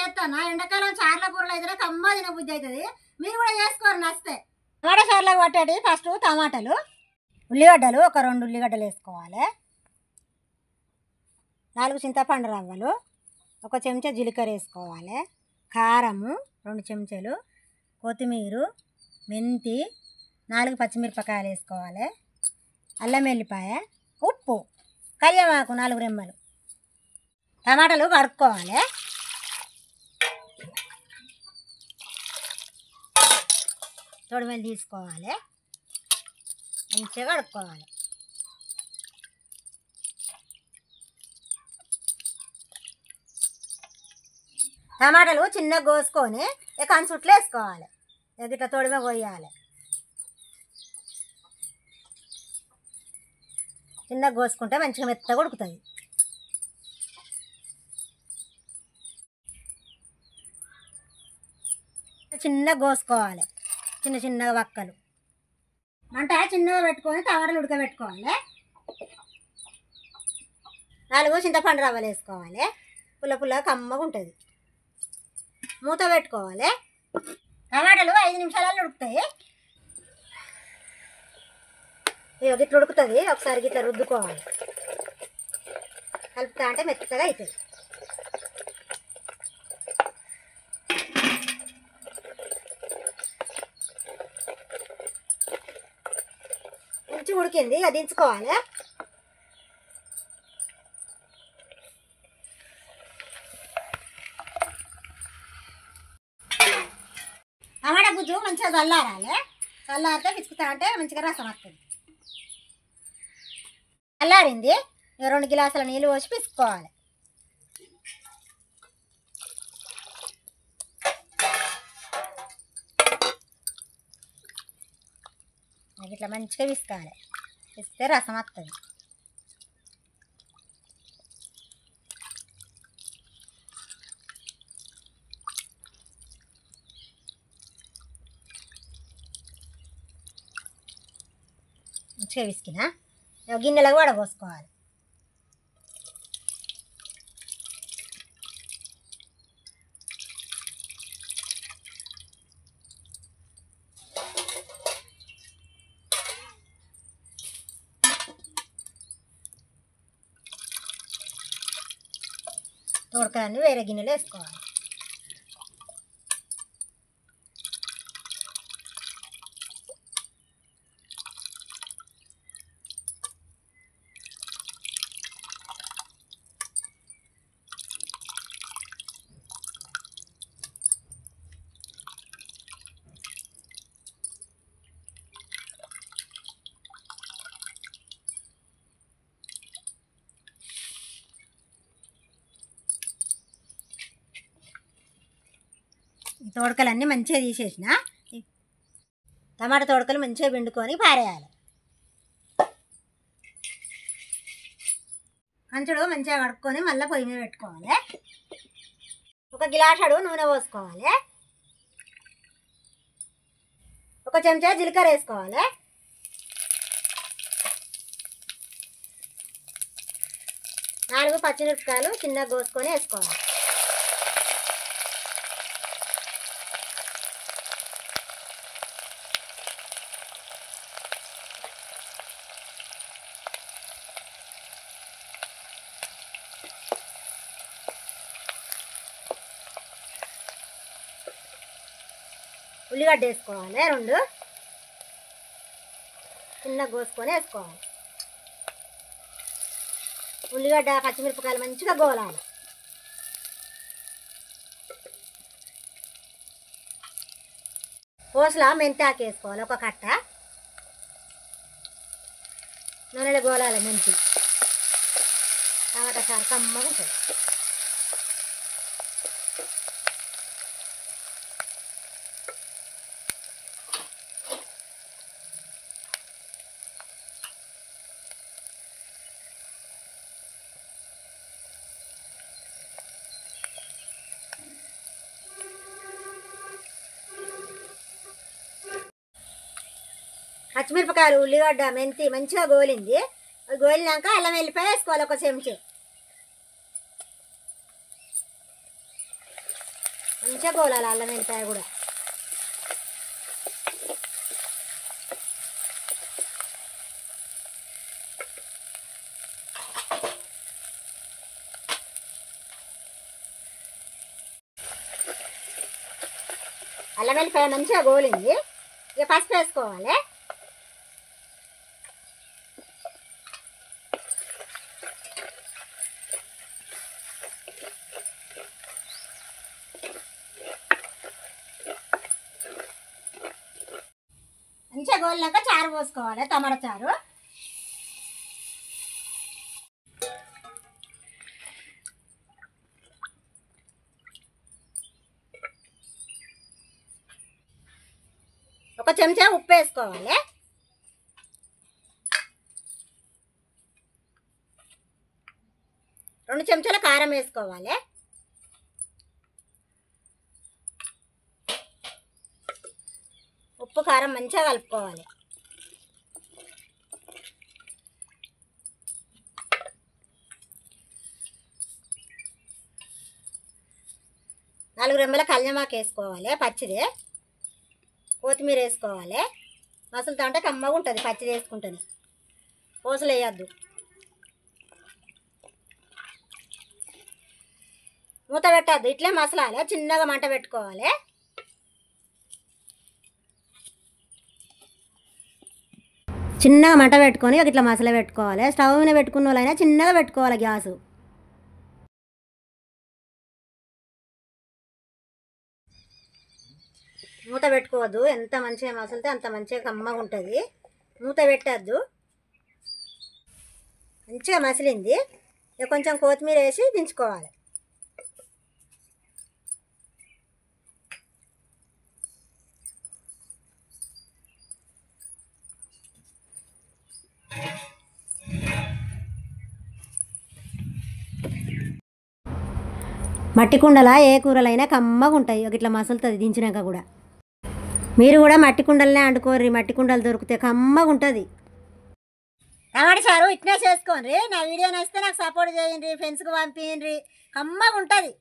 చేస్తాను. ఎండాకాలం చార్ల కూరలు అయితే కమ్మ తిన బుద్ధి అవుతుంది. మీరు కూడా చేసుకోరు నస్తే. టమాటా చార్లకు పట్టేటి ఫస్ట్ టమాటాలు, ఉల్లిగడ్డలు ఒక 2 ఉల్లిగడ్డలు వేసుకోవాలి, 4 చింతపండు రవ్వలు, 1 చెంచా జీలకర్ర వేసుకోవాలి, కారము 2 చెంచాలు, కొత్తిమీర, మెంతి, 4 పచ్చిమిరపకాయలు వేసుకోవాలి, అల్లం వెల్లిపాయ, ఉప్పు, కరివేపాకు 4 రెమ్మలు. టమాటాలు కడుక్కోవాలి. తొడిమెలు తీసుకోవాలి, మంచిగా కడుక్కోవాలి. టమాటాలు చిన్నగా కోసుకొని కంచుట్లు వేసుకోవాలి. ఇట్లా తొడిమ పోయాలి. చిన్నగా కోసుకుంటే మంచిగా మెత్తగా ఉడుకుతుంది. చిన్నగా కోసుకోవాలి, చిన్న చిన్నగా వక్కలు. మంట చిన్నగా పెట్టుకొని టమాటాలు ఉడకబెట్టుకోవాలి. 4 చింతపండు రవ్వలు వేసుకోవాలి. పుల్ల పుల్లగా కమ్మగా ఉంటుంది. మూత పెట్టుకోవాలి. టమాటాలు 5 నిమిషాలలో ఉడుకుతాయి. ఇట్లా ఉడుకుతుంది. ఒకసారి ఇట్లా రుద్దుకోవాలి. కలుపుతా అంటే మెత్తగా అవుతుంది. మంచిగా ఉడికింది. ఇక దించుకోవాలి. టమాటా గుజ్జు మంచిగా చల్లారాలి. చల్లారితే పిచ్చుకుతా అంటే మంచిగా రసం వస్తుంది. చల్లారింది. 2 గ్లాసుల నీళ్ళు పోసి పిసుకోవాలి. ఇట్లా మంచిగా పిసుకోవాలి. పిసితే రసం వస్తుంది. మంచిగా పిసికినా గిన్నెలకు వడపోసుకోవాలి. తోడకాయన్ని వేరే గిన్నెలో వేసుకోవాలి. తోడకలన్నీ మంచిగా తీసేసిన. టమాటా తోడకలు మంచిగా పిండుకొని పారేయాలి. కంచుడు మంచిగా కడుక్కొని మళ్ళీ పొయ్యి మీద పెట్టుకోవాలి. 1 గ్లాసుడు నూనె పోసుకోవాలి. 1 చెంచా జీలకర్ర వేసుకోవాలి. 4 పచ్చిమిరపకాయలు చిన్నగా కోసుకొని వేసుకోవాలి. ఉల్లిగడ్డ వేసుకోవాలి. 2 చిన్నగా కోసుకొని వేసుకోవాలి. ఉల్లిగడ్డ పచ్చిమిరపకాయలు మంచిగా గోలాలి. పోసలా మెంతాకు వేసుకోవాలి. 1 కట్ట నూనెలో గోలాలి. మెంతి టమాటా చారు కమ్మగా ఉంటుంది. పచ్చిమిరపకాయలు, ఉల్లిగడ్డ, మెంతి మంచిగా గోలింది. గోలినాక అల్లం వెల్లిపాయ వేసుకోవాలి. 1 చెంచా మంచిగా గోలాలి అల్లం వెల్లిపాయ కూడా. అల్లం వెల్లిపాయ మంచిగా గోలింది. ఇక పసుపు వేసుకోవాలి. మంచిగా గోలినాక చారు పోసుకోవాలి, టమాటా చారు. ఒక చెంచా ఉప్పు వేసుకోవాలి. రెండు చెంచాల కారం వేసుకోవాలి. ఉప్పు కారం మంచిగా కలుపుకోవాలి. నాలుగు రెమ్మల కళ్యామాకు వేసుకోవాలి పచ్చిది. కొత్తిమీర వేసుకోవాలి. మసలుతో అంటే కమ్మగా ఉంటుంది పచ్చిది వేసుకుంటుంది. పూసలు వేయద్దు. మూత పెట్టద్దు, ఇట్లే మసలాలి. చిన్నగా మంట పెట్టుకోవాలి. చిన్నగా మంట పెట్టుకొని ఇట్లా మసాలా పెట్టుకోవాలి. స్టవ్ మీద పెట్టుకున్న వాళ్ళైనా చిన్నగా పెట్టుకోవాలి గ్యాసు. మూత పెట్టుకోవద్దు. ఎంత మంచిగా మసలితే అంత మంచిగా కమ్మగా ఉంటుంది. మూత పెట్టద్దు. మంచిగా మసిలింది. ఇక కొంచెం కొత్తిమీర వేసి దించుకోవాలి. మట్టి కుండలా ఏ కూరలైనా కమ్మగా ఉంటాయి. ఇట్లా మసలుతుంది దించినాక కూడా. మీరు కూడా మట్టి కుండలనే వండుకోర్రి. మట్టి కుండలు దొరికితే కమ్మగా ఉంటుంది. టమాటా చారు ఇట్నే చేసుకోండి. నా వీడియో నచ్చితే నాకు సపోర్ట్ చేయండి, ఫ్రెండ్స్కి పంపించండి. కమ్మగా ఉంటుంది.